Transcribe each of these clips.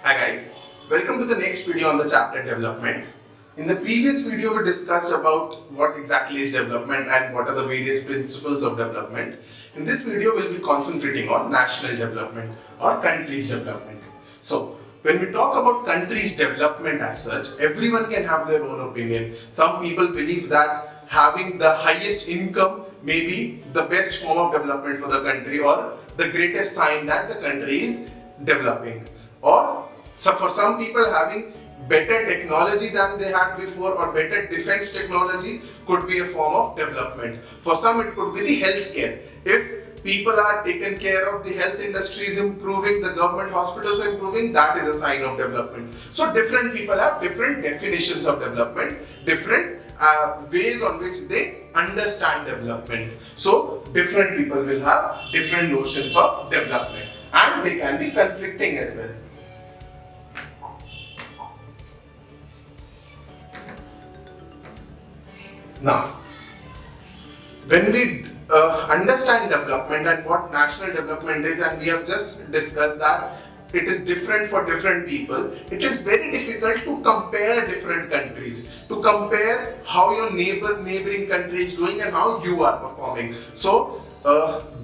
Hi guys, welcome to the next video on the chapter development. In the previous video we discussed about what exactly is development and what are the various principles of development. In this video we'll be concentrating on national development or country's development. So when we talk about country's development as such, everyone can have their own opinion. Some people believe that having the highest income may be the best form of development for the country or the greatest sign that the country is developing. Or so for some people, having better technology than they had before or better defense technology could be a form of development. For some it could be the healthcare. If people are taken care of, the health industry is improving, the government hospitals are improving, that is a sign of development. So different people have different definitions of development, different ways on which they understand development. So different people will have different notions of development and they can be conflicting as well. Now, when we understand development and what national development is, and we have just discussed that it is different for different people, it is very difficult to compare different countries, to compare how your neighboring country is doing and how you are performing. So,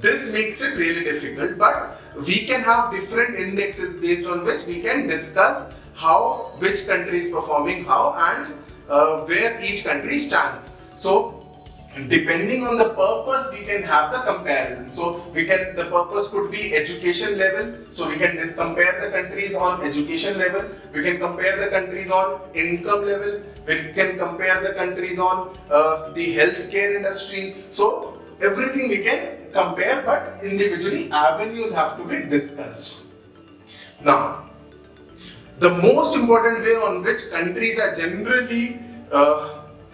this makes it really difficult, but we can have different indexes based on which we can discuss how which country is performing how and where each country stands. So depending on the purpose, we can have the comparison. So the purpose could be education level. So we can compare the countries on education level. We can compare the countries on income level. We can compare the countries on the healthcare industry. So everything we can compare, but individually avenues have to be discussed. Now, the most important way on which countries are generally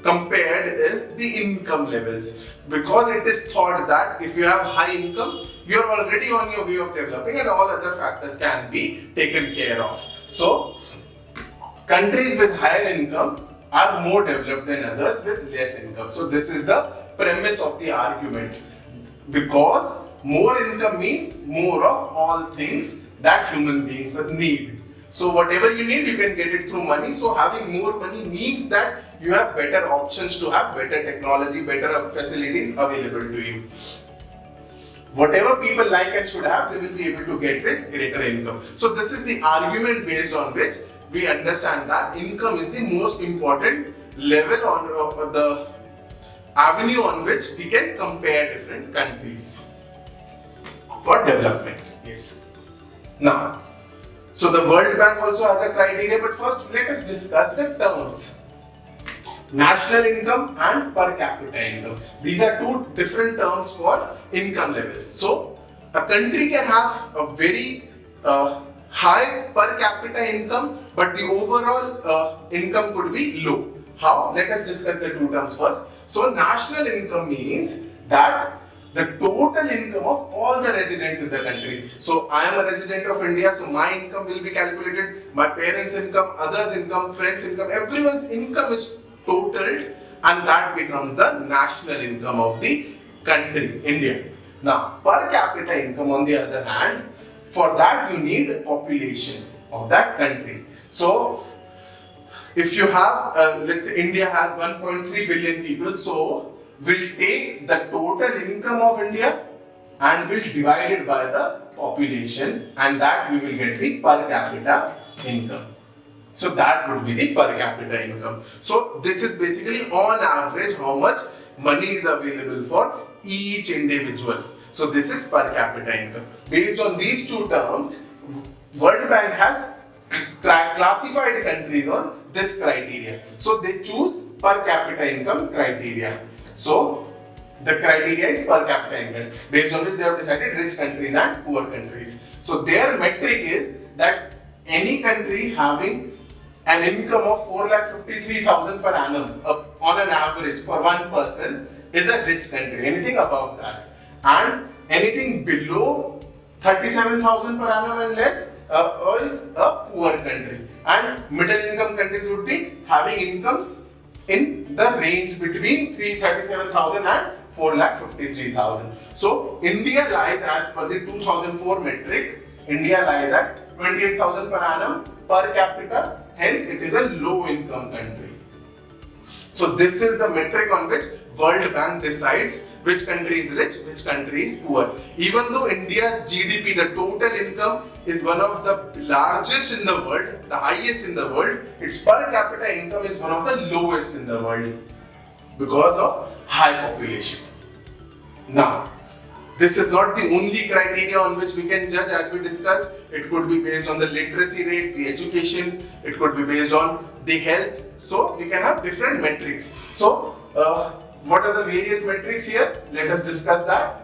compared is the income levels, because it is thought that if you have high income, you are already on your way of developing and all other factors can be taken care of. So countries with higher income are more developed than others with less income. So this is the premise of the argument, because more income means more of all things that human beings need. So whatever you need, you can get it through money. So having more money means that you have better options to have better technology, better facilities available to you. Whatever people like and should have, they will be able to get with greater income. So this is the argument based on which we understand that income is the most important level on the avenue on which we can compare different countries for development. Yes. Now, so the World Bank also has a criteria, but first let us discuss the terms. National income and per capita income. These are two different terms for income levels. So a country can have a very high per capita income, but the overall income could be low. How? Let us discuss the two terms first. So national income means that the total income of all the residents in the country. So I am a resident of India, so my income will be calculated, my parents' income, others' income, friends' income, everyone's income is totaled, and that becomes the national income of the country, India. Now, per capita income on the other hand, for that you need a population of that country. So if you have, let's say India has 1.3 billion people, so we'll take the total income of India and we'll divide it by the population, and that we will get the per capita income. So that would be the per capita income. So this is basically on average how much money is available for each individual. So this is per capita income. Based on these two terms, World Bank has classified countries on this criteria. So they choose per capita income criteria. So the criteria is per capita income, based on which they have decided rich countries and poor countries. So their metric is that any country having an income of 4,53,000 per annum on an average for one person is a rich country. Anything above that and anything below 37,000 per annum and less is a poor country. And middle income countries would be having incomes in the range between 337,000 and 4,53,000. So India lies, as per the 2004 metric, India lies at 28,000 per annum per capita, hence it is a low income country. So this is the metric on which World Bank decides which country is rich, which country is poor. Even though India's GDP, the total income, is one of the largest in the world, the highest in the world, its per capita income is one of the lowest in the world because of high population. Now, this is not the only criteria on which we can judge, as we discussed. It could be based on the literacy rate, the education, it could be based on the health. So we can have different metrics. So what are the various metrics here? Let us discuss that.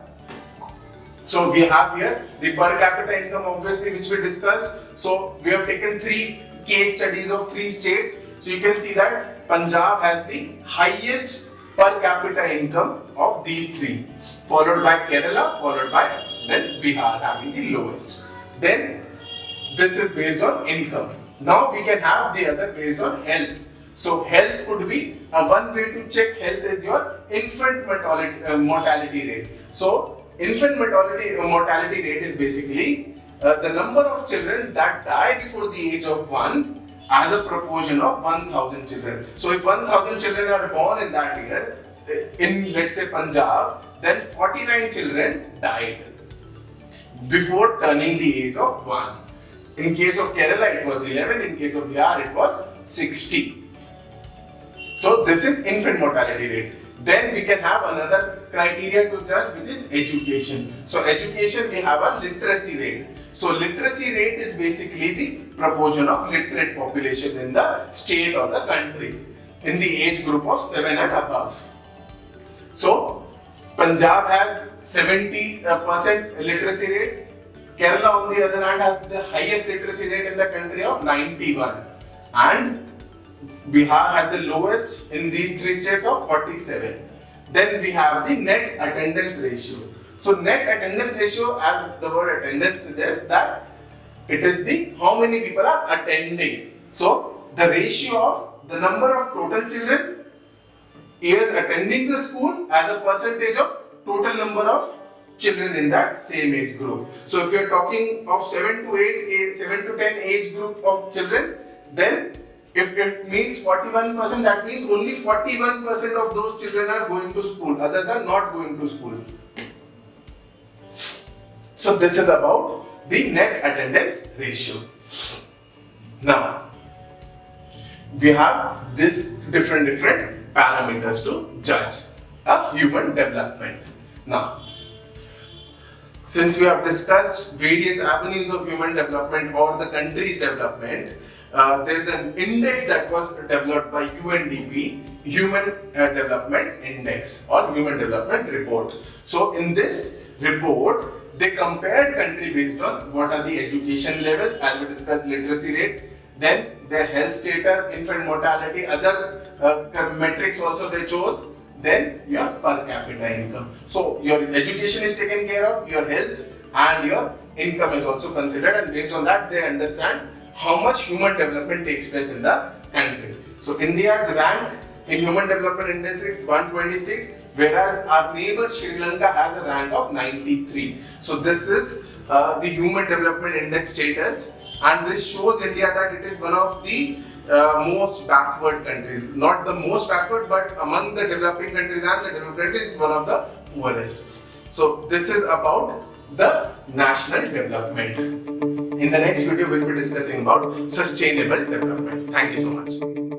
So we have here the per capita income, obviously, which we discussed. So we have taken 3 case studies of 3 states. So you can see that Punjab has the highest per capita income of these 3, followed by Kerala, followed by then Bihar having the lowest. Then this is based on income. Now we can have the other based on health. So health could be one way to check health is your infant mortality rate. So infant mortality rate is basically the number of children that die before the age of 1 as a proportion of 1000 children. So if 1000 children are born in that year, in let's say Punjab, then 49 children died before turning the age of 1. In case of Kerala it was 11, in case of Bihar it was 60. So this is infant mortality rate. Then we can have another criteria to judge, which is education. So education, we have a literacy rate. So literacy rate is basically the proportion of literate population in the state or the country in the age group of 7 and above. So Punjab has 70% literacy rate. Kerala on the other hand has the highest literacy rate in the country of 91, and Bihar has the lowest in these 3 states of 47. Then we have the net attendance ratio. So net attendance ratio, as the word attendance suggests, that it is the how many people are attending. So the ratio of the number of total children is attending the school as a percentage of total number of children in that same age group. So if you are talking of 7 to 10 age group of children, then if it means 41%, that means only 41% of those children are going to school, others are not going to school. So this is about the net attendance ratio. Now, we have this different parameters to judge human development. Now, since we have discussed various avenues of human development or the country's development, there is an index that was developed by UNDP, Human Development Index or Human Development Report. So in this report, they compared country based on what are the education levels, as we discussed, literacy rate, then their health status, infant mortality, other metrics also they chose, then your per capita income. So your education is taken care of, your health and your income is also considered, and based on that they understand how much human development takes place in the country. So India's rank in Human Development Index is 126, whereas our neighbor Sri Lanka has a rank of 93. So this is the Human Development Index status, and this shows India that it is one of the most backward countries. Not the most backward, but among the developing countries and the developed countries, one of the poorest. So this is about the national development. In the next video, we'll be discussing about sustainable development. Thank you so much.